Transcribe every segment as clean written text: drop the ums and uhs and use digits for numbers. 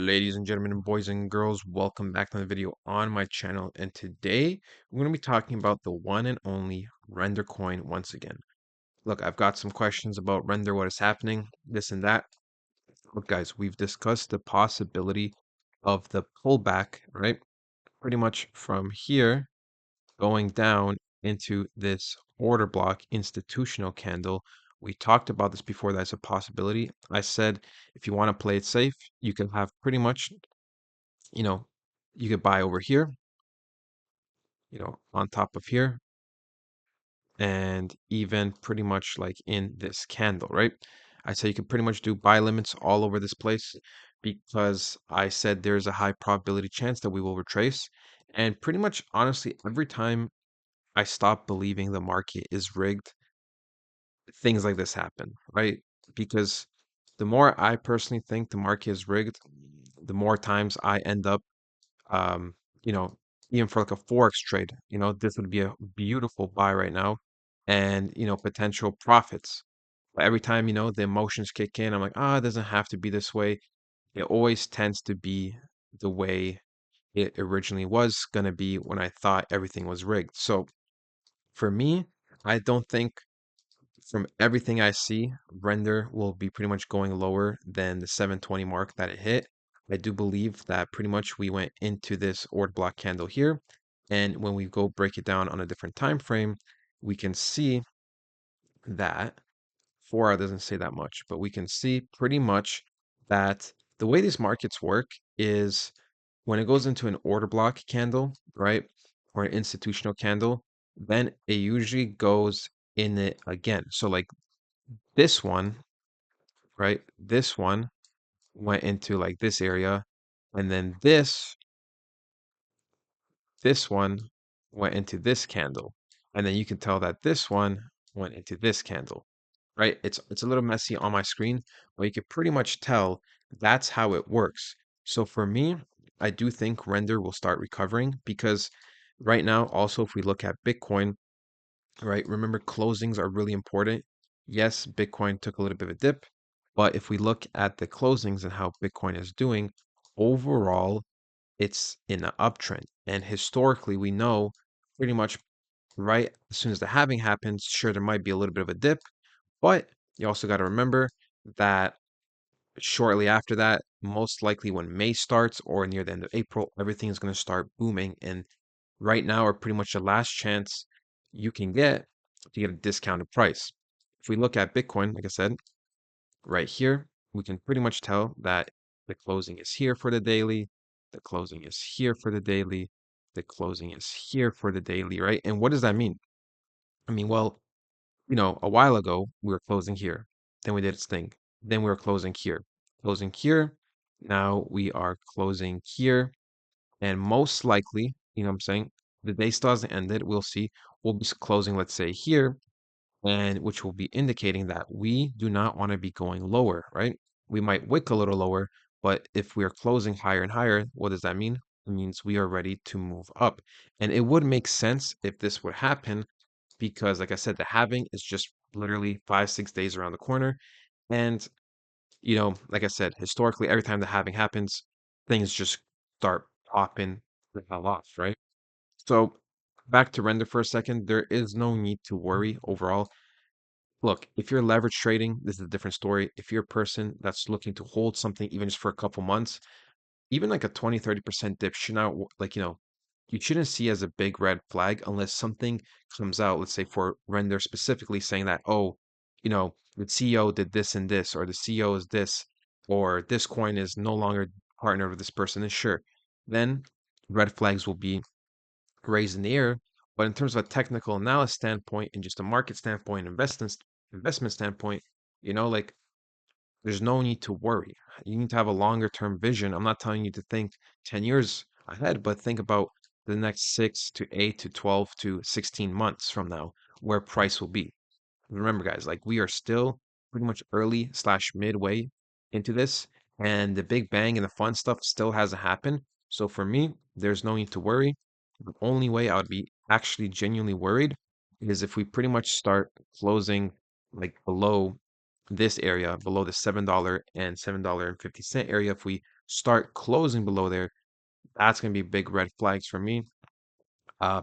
Ladies and gentlemen, boys and girls, welcome back to the video on my channel. And today we're going to be talking about the one and only Render coin once again. Look, I've got some questions about Render, what is happening, this and that. Look, guys, we've discussed the possibility of the pullback, right? Pretty much from here going down into this order block institutional candle. We talked about this before. That's a possibility. I said if you want to play it safe, you can have pretty much, you know, you could buy over here, on top of here, and even pretty much like in this candle, right? I say you can pretty much do buy limits all over this place because I said there's a high probability chance that we will retrace. And pretty much honestly, every time I stop believing the market is rigged, things like this happen, right? Because the more I personally think the market is rigged, the more times I end up, um, you know, even for like a forex trade, this would be a beautiful buy right now, and potential profits. But every time the emotions kick in, I'm like, it doesn't have to be this way. It always tends to be the way it originally was gonna be when I thought everything was rigged. So for me, I don't think from everything I see, Render will be pretty much going lower than the 720 mark that it hit. I do believe that pretty much we went into this order block candle here. And when we go break it down on a different time frame, we can see that 4 hour doesn't say that much, but we can see pretty much that the way these markets work is when it goes into an order block candle, right? Or an institutional candle, then it usually goes in it again. So like this one, right? This one went into like this area, and then this one went into this candle. And then you can tell that this one went into this candle, right? It's a little messy on my screen, but you can pretty much tell that's how it works. So for me, I do think Render will start recovering because right now, also if we look at Bitcoin, right? Remember, closings are really important. Yes, Bitcoin took a little bit of a dip, but if we look at the closings and how Bitcoin is doing, overall, it's in an uptrend. And historically, we know pretty much right as soon as the halving happens, sure, there might be a little bit of a dip, but you also got to remember that shortly after that, most likely when May starts or near the end of April, everything is going to start booming. And right now are pretty much the last chance you can get to get a discounted price. If we look at Bitcoin, like I said, right here, we can pretty much tell that the closing is here for the daily, the closing is here for the daily, the closing is here for the daily, right? And what does that mean? I mean, well, a while ago we were closing here, then we did its thing, then we were closing here, now we are closing here, and most likely, what I'm saying, the day still hasn't ended. We'll see. We'll be closing, let's say here, and which will be indicating that we do not want to be going lower, right? We might wick a little lower, but if we are closing higher and higher, what does that mean? It means we are ready to move up. And it would make sense if this would happen because, like I said, the halving is just literally 5, 6 days around the corner. And, like I said, historically, every time the halving happens, things just start popping the hell off, right? So back to Render for a second, there is no need to worry overall. Look, if you're leverage trading, this is a different story. If you're a person that's looking to hold something even just for a couple months, even like a 20, 30% dip should not you shouldn't see as a big red flag unless something comes out, let's say for Render specifically saying that, oh, the CEO did this and this, or the CEO is this, or this coin is no longer partnered with this person, and sure, then red flags will be raised in the air. But in terms of a technical analysis standpoint and just a market standpoint, investment standpoint, like there's no need to worry. You need to have a longer term vision. I'm not telling you to think 10 years ahead, but think about the next 6 to 8 to 12 to 16 months from now, where price will be. Remember, guys, like we are still pretty much early slash midway into this, and the big bang and the fun stuff still hasn't happened. So for me, there's no need to worry. The only way I would be actually genuinely worried is if we pretty much start closing like below this area, below the $7 and $7.50 area. If we start closing below there, that's going to be big red flags for me,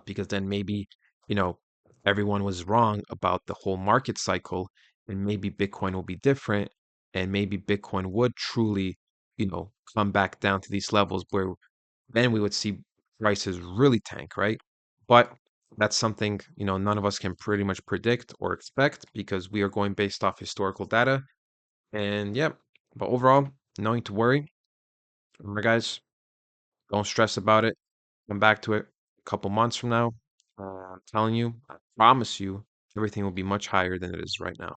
because then maybe, you know, everyone was wrong about the whole market cycle, and maybe Bitcoin will be different, and maybe Bitcoin would truly, come back down to these levels where then we would see prices really tank, right? But that's something, none of us can pretty much predict or expect because we are going based off historical data. And yep, but overall, no need to worry. Remember, guys, don't stress about it. Come back to it a couple months from now. I'm telling you, I promise you, everything will be much higher than it is right now.